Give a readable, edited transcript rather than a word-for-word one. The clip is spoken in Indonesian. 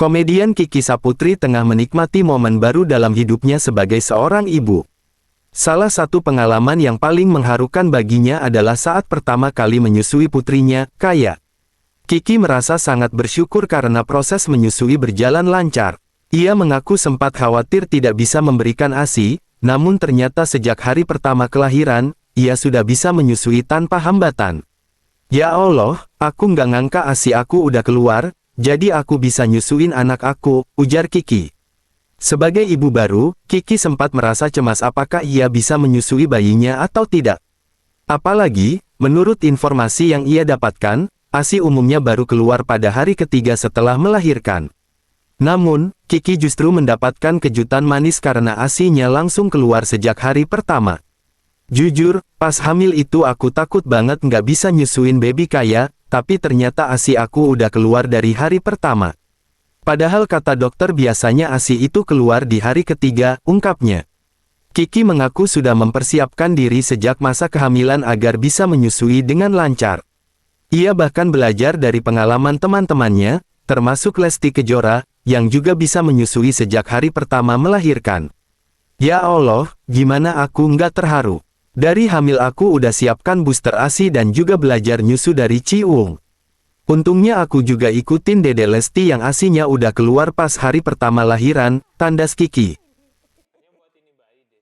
Komedian Kiki Saputri tengah menikmati momen baru dalam hidupnya sebagai seorang ibu. Salah satu pengalaman yang paling mengharukan baginya adalah saat pertama kali menyusui putrinya, Kaya. Kiki merasa sangat bersyukur karena proses menyusui berjalan lancar. Ia mengaku sempat khawatir tidak bisa memberikan ASI, namun ternyata sejak hari pertama kelahiran, ia sudah bisa menyusui tanpa hambatan. "Ya Allah, aku nggak ngangka ASI aku udah keluar, jadi aku bisa nyusuin anak aku," ujar Kiki. Sebagai ibu baru, Kiki sempat merasa cemas apakah ia bisa menyusui bayinya atau tidak. Apalagi, menurut informasi yang ia dapatkan, ASI umumnya baru keluar pada hari ketiga setelah melahirkan. Namun, Kiki justru mendapatkan kejutan manis karena ASI-nya langsung keluar sejak hari pertama. "Jujur, pas hamil itu aku takut banget nggak bisa nyusuin baby Kaya, tapi ternyata ASI aku udah keluar dari hari pertama. Padahal kata dokter biasanya ASI itu keluar di hari ketiga," ungkapnya. Kiki mengaku sudah mempersiapkan diri sejak masa kehamilan agar bisa menyusui dengan lancar. Ia bahkan belajar dari pengalaman teman-temannya, termasuk Lesti Kejora, yang juga bisa menyusui sejak hari pertama melahirkan. "Ya Allah, gimana aku nggak terharu. Dari hamil aku udah siapkan booster ASI dan juga belajar nyusu dari Ciwung. Untungnya aku juga ikutin Dede Lesti yang ASInya udah keluar pas hari pertama lahiran," tandas Kiki.